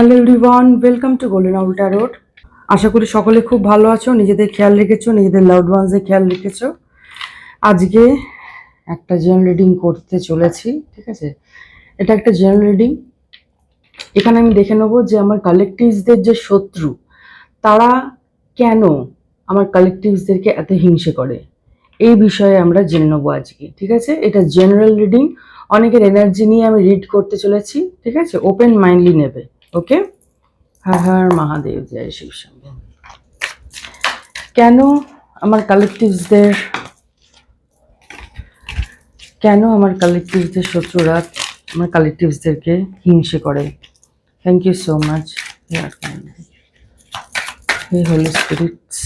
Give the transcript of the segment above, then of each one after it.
Hello everyone, welcome to golden owl tarot. আশা করি সকলে খুব ভালো আছো, নিজেদের খেয়াল রেখেছো, নিজেদের লাভড ওয়ান্সের খেয়াল রেখেছো। আজকে একটা জেনারেল রিডিং করতে চলেছি, ঠিক আছে? এটা একটা জেনারেল রিডিং। এখানে আমি দেখে নেবো যে আমার কালেকটিভসদের যে শত্রু, তারা কেন আমার কালেকটিভসদেরকে এত হিংসে করে, এই বিষয়ে আমরা জেনে নেবো আজকে, ঠিক আছে? এটা জেনারেল রিডিং, অনেকের এনার্জি নিয়ে আমি রিড করতে চলেছি, ঠিক আছে? ওপেন মাইন্ডলি নেবে, ওকে? হর হর মহাদেব, জয় শিব শম্ভু। কেন আমার কালেকটিভসদের শত্রুরা আমার কালেকটিভসদেরকে হিংসে করে? থ্যাংক ইউ সো মাচ হে holy spirits.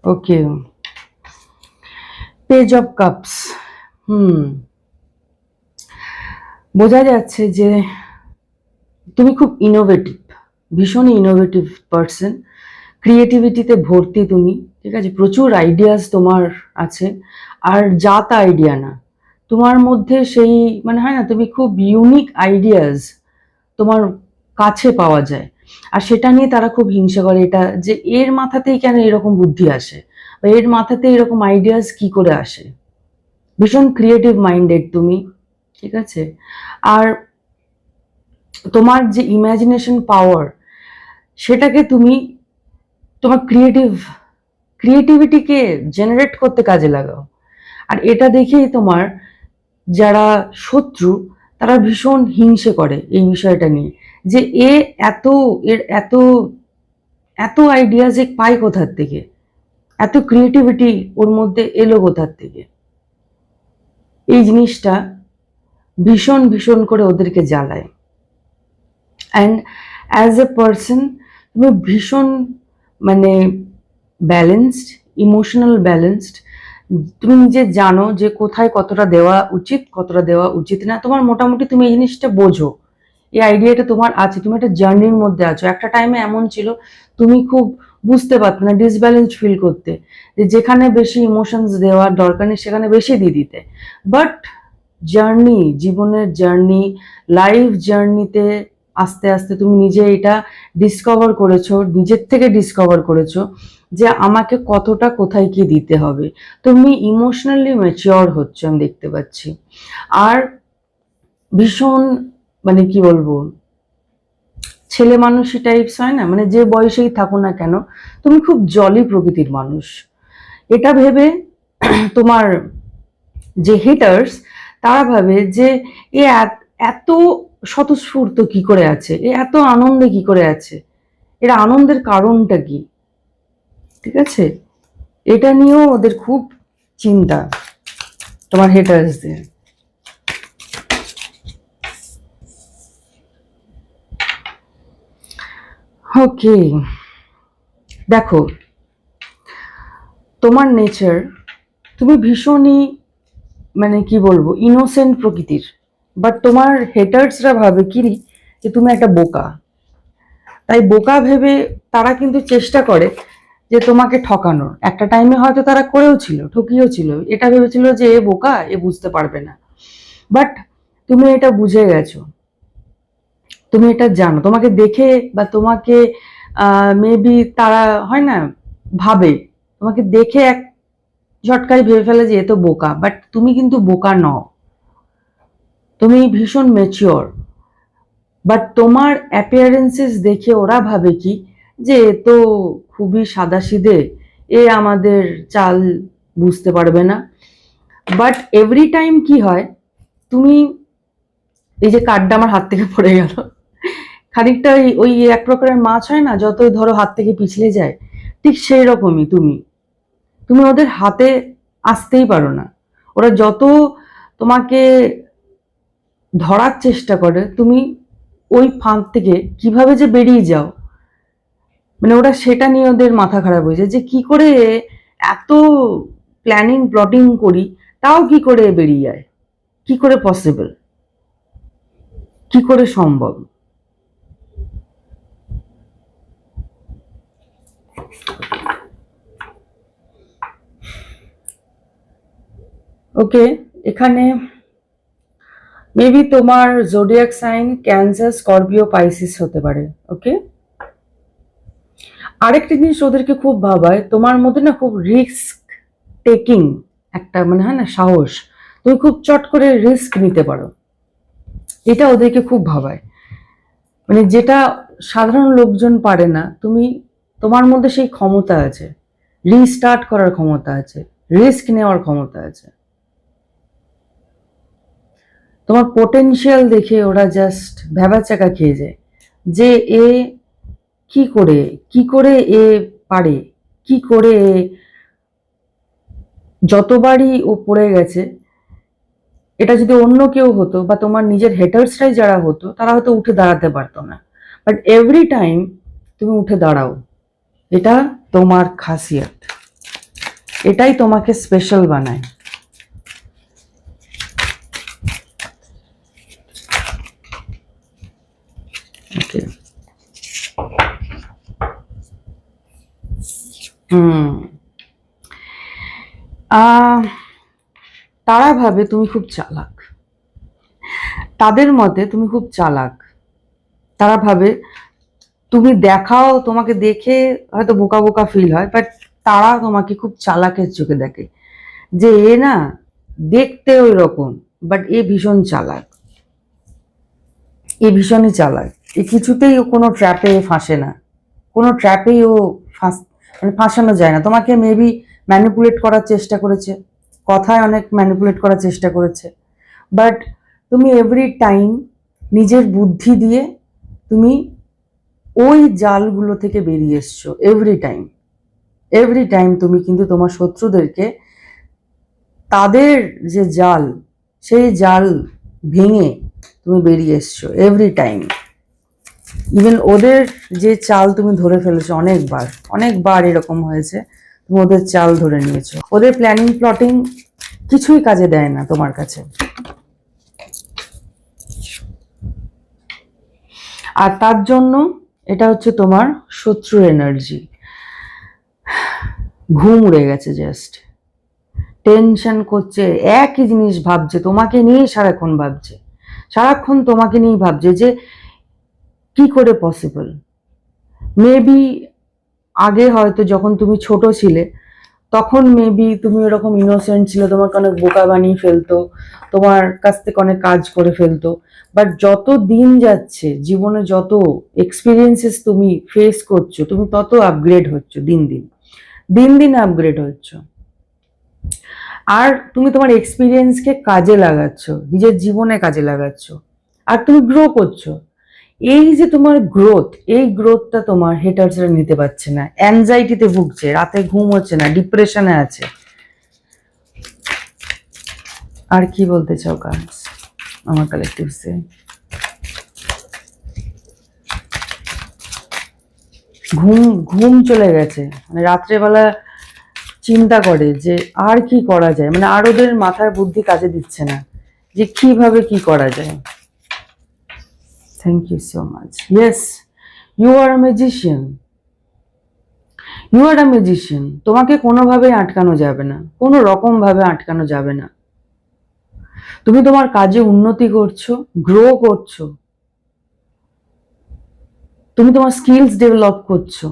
Okay, page of cups. বোঝা যাচ্ছে যে তুমি খুব ইনোভেটিভ, ভীষণই ইনোভেটিভ পার্সন, ক্রিয়েটিভিটিতে ভর্তি তুমি, ঠিক আছে? প্রচুর আইডিয়াস তোমার আছে, আর যা তা আইডিয়া না, তোমার মধ্যে সেই মানে হয় না, তুমি খুব ইউনিক আইডিয়াস তোমার কাছে পাওয়া যায়, আর সেটা নিয়ে তারা খুব হিংসা করে, এটা যে এর মাথাতেই কেন এরকম বুদ্ধি আসে, বা এর মাথাতে এরকম আইডিয়াস কি করে আসে। ভীষণ ক্রিয়েটিভ মাইন্ডেড তুমি, ঠিক আছে? আর তোমার যে ইমাজিনেশন পাওয়ার, সেটাকে তুমি তোমার ক্রিয়েটিভিটিকে জেনারেট করতে কাজে লাগাও। আর এটা দেখেই তোমার যারা শত্রু, তারা ভীষণ হিংসে করে এই বিষয়টা নিয়ে, যে এ এত এর এত এত আইডিয়া যে পায় কোথার থেকে, এত ক্রিয়েটিভিটি ওর মধ্যে এলো কোথার থেকে। এই জিনিসটা ভীষণ ভীষণ করে ওদেরকে জ্বালায়। অ্যান্ড অ্যাজ এ পার্সন তুমি ভীষণ মানে ব্যালেন্সড, ইমোশনাল ব্যালেন্সড। তুমি নিজে জানো যে কোথায় কতটা দেওয়া উচিত, কতটা দেওয়া উচিত না, তোমার মোটামুটি তুমি এই জিনিসটা বোঝো, এই আইডিয়াটা তোমার আছে, তুমি একটা জার্নির মধ্যে আছো। একটা টাইমে এমন ছিল তুমি খুব বুঝতে পারতে না, ডিসব্যালেন্স ফিল করতে, যে যেখানে বেশি ইমোশনস দেওয়ার দরকার নেই সেখানে বেশি দিয়ে দিতে। বাট জার্নি, জীবনের জার্নি, লাইফ জার্নিতে আস্তে আস্তে তুমি নিজে এটা ডিসকভার করেছো, নিজের থেকে ডিসকভার করেছো যে আমাকে কতটা কোথায় কি দিতে হবে। তুমি ইমোশনালি ম্যাচিওর হচ্ছে, আমি দেখতে পাচ্ছি। আর ভীষণ মানে কি বলবো, ছেলে মানুষই টাইপস হয় না, মানে যে বয়সেই থাকো না কেন তুমি খুব জলি প্রকৃতির মানুষ। এটা ভেবে তোমার যে হিটার্স, তারা ভাবে যে এ এত স্বতঃস্ফূর্ত কি করে আছে, এ এত আনন্দে কি করে আছে, এর আনন্দের কারণটা কি, ঠিক আছে? এটা নিয়েও ওদের খুব চিন্তা, তোমার হেটার্সদের। ওকে, দেখো তোমার নেচার, তুমি ভীষণই মানে কি বলবো ইনোসেন্ট প্রকৃতির, বাট তোমার হেটার্সরা ভাবে কি যে তুমি একটা বোকা। তাই বোকা ভেবে তারা কিন্তু চেষ্টা করে যে তোমাকে ঠকানোর। একটা টাইমে হয়তো তারা করেও ছিল, ঠকিয়েও ছিল, এটা ভেবেছিল যে এ বোকা, এ বুঝতে পারবে না। বাট তুমি এটা বুঝে গেছো, তুমি এটা জানো, তোমাকে দেখে বা তোমাকে মেবি তারা হয় না ভাবে, তোমাকে দেখে এক ঝটকায় ভেবে ফেলে যে এ তো বোকা, বাট তুমি কিন্তু বোকা নও, তুমি ভীষণ ম্যাচিওর। বাট তোমার অ্যাপিয়ারেন্সেস দেখে ওরা ভাবে কি যে এ তো খুবই সাদাসিধে, এ আমাদের চাল বুঝতে পারবে না। বাট এভরি টাইম কি হয়, তুমি এই যে কার্ডটা আমার হাত থেকে পড়ে গেল, খানিকটা ওই ওই এক প্রকারের মাছ হয় না, যতই ধরো হাত থেকে পিছলে যায়, ঠিক সেই রকমই তুমি তুমি ওদের হাতে আসতেই পারো না। ওরা যত তোমাকে ধরার চেষ্টা করে, তুমি ওই ফাঁদ থেকে কিভাবে যে বেরিয়ে যাও, মানে ওরা সেটা নিয়ে ওদের মাথা খারাপ হয়ে যায় যে কি করে এত প্ল্যানিং প্লটিং করি, তাও কি করে বেরিয়ে যায়, কি করে পসিবল, কি করে সম্ভব। ওকে, এখানে মেবি তোমার zodiac sign cancer, Scorpio, Pisces হতে পারে। ওকে, আরেকটা জিনিস ওদেরকে খুব ভাবায়, তোমার মধ্যে না খুব রিস্ক টেকিং একটা মানে হয় না সাহস, তুমি খুব চট করে রিস্ক নিতে পারো, এটা ওদেরকে খুব ভাবায়। মানে যেটা সাধারণ লোকজন পারে না, তোমার মধ্যে সেই ক্ষমতা আছে, রিস্টার্ট করার ক্ষমতা আছে, রিস্ক নেওয়ার ক্ষমতা আছে। তোমার পোটেনশিয়াল দেখে ওরা জাস্ট ভ্যাবাচাকা খেয়ে যায় যে এ কি করে এ পারে, কি করে যতবারই ও পড়ে গেছে, এটা যদি অন্য কেউ হতো বা তোমার নিজের হেটার্সরাই যারা হতো তারা হয়তো উঠে দাঁড়াতে পারতো না, বাট এভরি টাইম তুমি উঠে দাঁড়াও, এটা তোমার খাসিয়াত, এটাই তোমাকে স্পেশাল বানায়। ওকে, হুম, তারা ভাবে তুমি খুব চালাক, তাদের মতে তুমি খুব চালাক, তারা ভাবে তুমি দেখাও, তোমাকে দেখে হয়তো বোকা বোকা ফিল হয়, বাট তারা তোমাকে খুব চালাকের চোখে দেখে, যে এ না দেখতে ওই রকম, বাট এ ভীষণ চালাক, এ ভীষণই চালাক, এ কিছুতেই ও কোনো ট্র্যাপে ফাঁসে না, কোনো ট্র্যাপেই ও মানে ফাঁসানো যায় না। তোমাকে মেবি ম্যানিপুলেট করার চেষ্টা করেছে, কথায় অনেক ম্যানিপুলেট করার চেষ্টা করেছে, বাট তুমি এভরি টাইম নিজের বুদ্ধি দিয়ে তুমি ওই জালগুলো থেকে বেরিয়ে এসছো। এভরি টাইম তুমি কিন্তু তোমার শত্রুদেরকে, তাদের যে জাল, সেই জাল ভেঙে তুমি বেরিয়ে এসছো এভরি টাইম। ইভেন ওদের যে চাল তুমি ধরে ফেলেছো অনেকবার, অনেকবার এরকম হয়েছে, তুমি ওদের চাল ধরে নিয়েছো, ওদের প্ল্যানিং প্লটিং কিছুই কাজে দেয় না তোমার কাছে। আর তার জন্য এটা হচ্ছে তোমার শত্রুর এনার্জি, ঘুম উড়ে গেছে, জাস্ট টেনশন করছে, একই জিনিস ভাবছে, তোমাকে নিয়ে সারাক্ষণ ভাবছে, সারাক্ষণ তোমাকে নিয়ে ভাবছে যে কি করে পসিবল। মেবি আগে হয়তো যখন তুমি ছোট ছিলে তখন মেবি তুমি ওরকম ইনোসেন্ট ছিল, তোমাকে অনেক বোকা বানিয়ে ফেলতো, তোমার কাছ থেকে অনেক কাজ করে ফেলতো, বাট যত দিন যাচ্ছে জীবনে, যত এক্সপিরিয়েন্সেস তুমি ফেস করছো, তুমি তত আপগ্রেড হচ্ছ, দিন দিন দিন দিন আপগ্রেড হচ্ছ। আর তুমি তোমার এক্সপিরিয়েন্সকে কাজে লাগাচ্ছ, নিজের জীবনে কাজে লাগাচ্ছ, আর তুমি গ্রো করছো। এই যে তোমার গ্রোথ, এই গ্রোথটা তোমার হেটার্সরা নিতে পারছে না, অ্যাংজাইটিতে ভুগছে, রাতে ঘুম হচ্ছে না, ডিপ্রেশনে আছে। আর কি বলতে চাও গাইস আমার কালেকটিভসে? ঘুম ঘুম চলে গেছে, মানে রাত্রেবেলা চিন্তা করে যে আর কি করা যায়, মানে আর ওদের মাথার বুদ্ধি কাজে দিচ্ছে না যে কিভাবে কি করা যায়। Thank you so much. Yes, you are a magician, you are a magician. তোমাকে কোনোভাবে আটকানো যাবে না, কোনো রকম ভাবে আটকানো যাবে না। তুমি তোমার কাজে উন্নতি করছো, গ্রো করছো, তুমি তোমার স্কিলস ডেভেলপ করছো,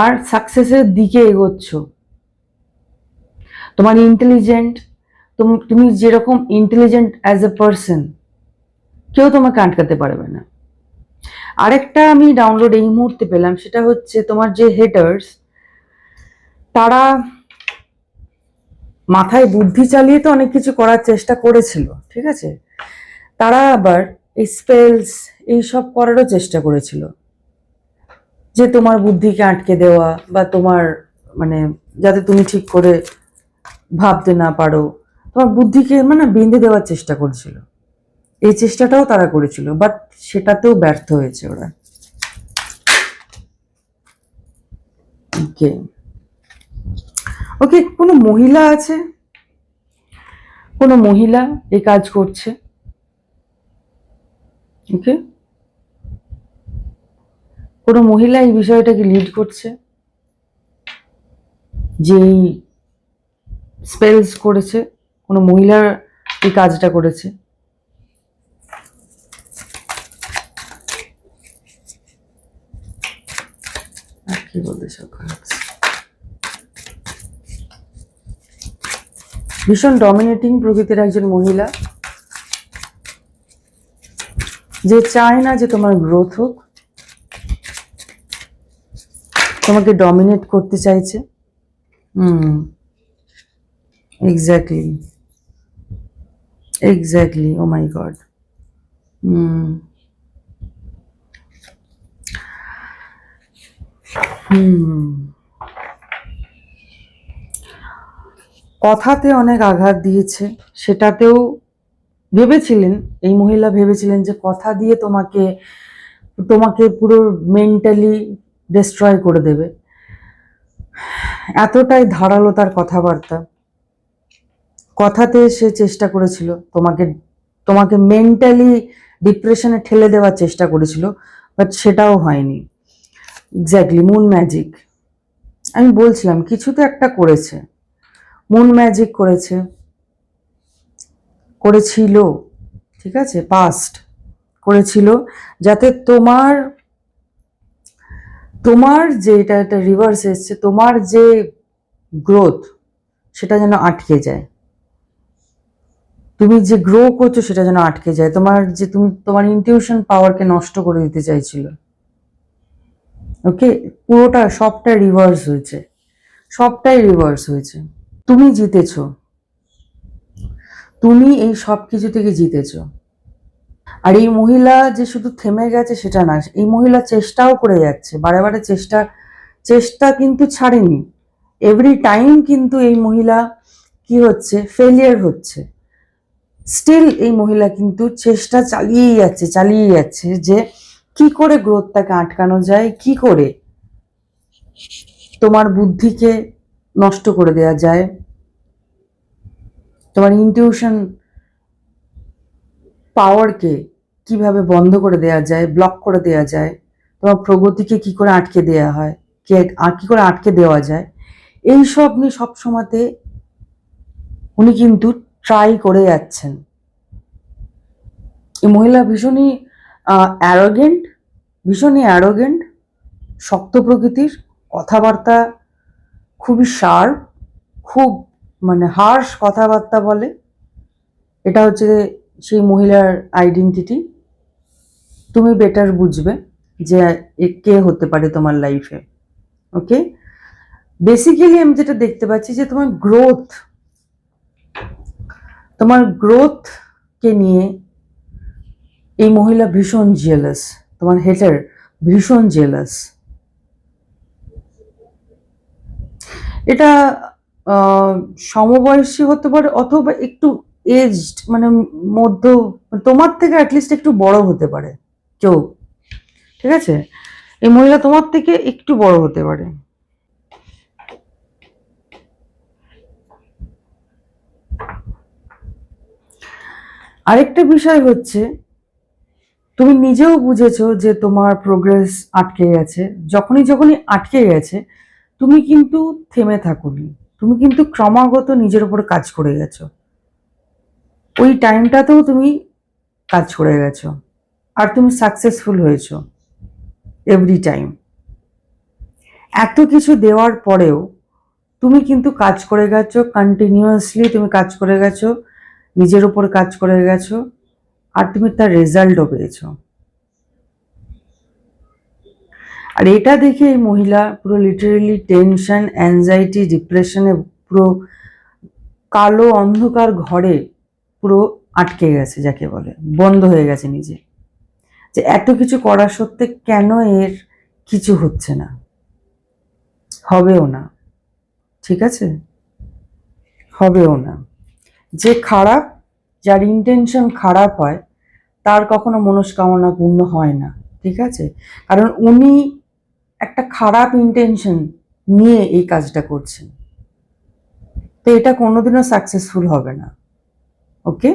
আর সাকসেসের দিকে এগোচ্ছ। তোমার ইন্টেলিজেন্ট, তুমি যেরকম ইন্টেলিজেন্ট অ্যাজ এ পার্সন, কেউ তোমাকে আটকাতে পারবে না। আরেকটা আমি ডাউনলোড এই মুহূর্তে পেলাম, সেটা হচ্ছে তোমার যে হেটার্স, তারা মাথায় বুদ্ধি চালিয়ে তো অনেক কিছু করার চেষ্টা করেছিল, ঠিক আছে, তারা আবার এই স্পেলস এইসব করারও চেষ্টা করেছিল, যে তোমার বুদ্ধিকে আটকে দেওয়া, বা তোমার মানে যাতে তুমি ঠিক করে ভাবতে না পারো, তোমার বুদ্ধিকে মানে বেঁধে দেওয়ার চেষ্টা করছিল। এই চেষ্টাটাও তারা করেছিল, বাট সেটাতেও ব্যর্থ হয়েছে ওরা। ওকে, ওকে, কোনো মহিলা আছে, কোনো মহিলা এই কাজ করছে? ওকে, কোনো মহিলা এই বিষয়টাকে লিড করছে, যেই স্পেলস করেছে, কোনো মহিলা এই কাজটা করেছে? কি বলতে চাও cards? ভীষণ ডমিনেটিং প্রকৃতির একজন মহিলা, যে চায় না যে তোমার গ্রোথ হোক, তোমাকে ডমিনেট করতে চাইছে। এক্স্যাক্টলি, ও মাই গড। কথাতে অনেক আঘাত দিয়েছে, সেটাতেও ভেবেছিলেন, এই মহিলা ভেবেছিলেন যে কথা দিয়ে তোমাকে তোমাকে পুরো মেন্টালি ডিস্ট্রয় করে দেবে। এতটাই ধারালো তার কথাবার্তা, কথাতে সে চেষ্টা করেছিল তোমাকে তোমাকে মেন্টালি ডিপ্রেশনে ঠেলে দেওয়ার চেষ্টা করেছিল, বাট সেটাও হয়নি। Exactly, moon magic. আমি বলছিলাম কিছু তো একটা করেছে, মুন ম্যাজিক করেছিল, ঠিক আছে, পাস্ট করেছিল, যাতে তোমার যে এটা রিভার্স এসছে, তোমার যে গ্রোথ সেটা যেন আটকে যায়, তুমি যে গ্রো করছো সেটা যেন আটকে যায়, তোমার ইনটিউশন পাওয়ারকে নষ্ট করে দিতে চাইছিল। ওকে, সবটাই রিভার্স হয়েছে। তুমি জিতেছো, তুমি এই সব কিছু থেকে জিতেছো। আর এই মহিলা যে শুধু থেমে গেছে সেটা না, এই মহিলা চেষ্টাও করে যাচ্ছে, বারে বারে চেষ্টা কিন্তু ছাড়েনি। এভরি টাইম কিন্তু এই মহিলা কি হচ্ছে, ফেলিয়ার হচ্ছে, স্টিল এই মহিলা কিন্তু চেষ্টা চালিয়ে যাচ্ছে যে কি করে গ্রোথটাকে আটকানো যায়, কি করে তোমার বুদ্ধিকে নষ্ট করে দেওয়া যায়, তোমার ইনটিউশন পাওয়ারকে কিভাবে বন্ধ করে দেওয়া যায়, ব্লক করে দেওয়া যায়, তোমার প্রগতিকে কি করে আটকে দেওয়া হয়, কি করে আটকে দেওয়া যায়, এইসব নিয়ে সবসময়তে উনি কিন্তু ট্রাই করে যাচ্ছেন। এই মহিলা ভীষণই অ্যারোগেন্ট, শক্ত প্রকৃতির, কথাবার্তা খুবই শার্প, খুব মানে হার্শ কথাবার্তা বলে। এটা হচ্ছে সেই মহিলার আইডেন্টিটি। তুমি বেটার বুঝবে যে কে হতে পারে তোমার লাইফে। ওকে, বেসিক্যালি আমি যেটা দেখতে পাচ্ছি যে তোমার গ্রোথকে নিয়ে এই মহিলা ভীষণ জেলাস, তোমার হেটার ভীষণ জেলাস। এটা সমবয়সী হতে পারে, অথবা একটু এজড, মানে তোমার থেকে অ্যাটলিস্ট একটু বড় হতে পারে কেউ, ঠিক আছে? এই মহিলা তোমার থেকে একটু বড় হতে পারে। আরেকটা বিষয় হচ্ছে, তুমি নিজেও বুঝেছো যে তোমার প্রোগ্রেস আটকে গেছে। যখনই আটকে গেছে, তুমি কিন্তু থেমে থাকোনি, তুমি কিন্তু ক্রমাগত নিজের উপর কাজ করে গেছো। ওই টাইমটাতেও তুমি কাজ করে গেছো, আর তুমি সাকসেসফুল হয়েছো এভরি টাইম। এত কিছু দেওয়ার পরেও তুমি কিন্তু কাজ করে গেছো, কন্টিনিউয়াসলি তুমি কাজ করে গেছো, নিজের উপর কাজ করে গেছো, আর তুমি তার রেজাল্টও পেয়েছো। আর এটা দেখে এই মহিলা পুরো লিটারেলি টেনশন, অ্যাংজাইটি, ডিপ্রেশনে পুরো কালো অন্ধকার ঘরে পুরো আটকে গেছে, যাকে বলে বন্ধ হয়ে গেছে নিজে, যে এত কিছু করা সত্ত্বে কেন এর কিছু হচ্ছে না, হবেও না, ঠিক আছে, হবেও না। যে খারাপ, যার ইন্টেনশন খারাপ হয়, তার কখনো মনস্কামনা পূর্ণ হয় না, ঠিক আছে? কারণ উনি একটা খারাপ ইন্টেনশন নিয়ে এই কাজটা করছেন, তো এটা কোনোদিনও সাকসেসফুল হবে না। Okay,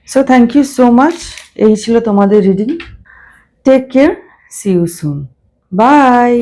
so thank you so much. এই ছিল তোমাদের reading. Take care, see you soon, by.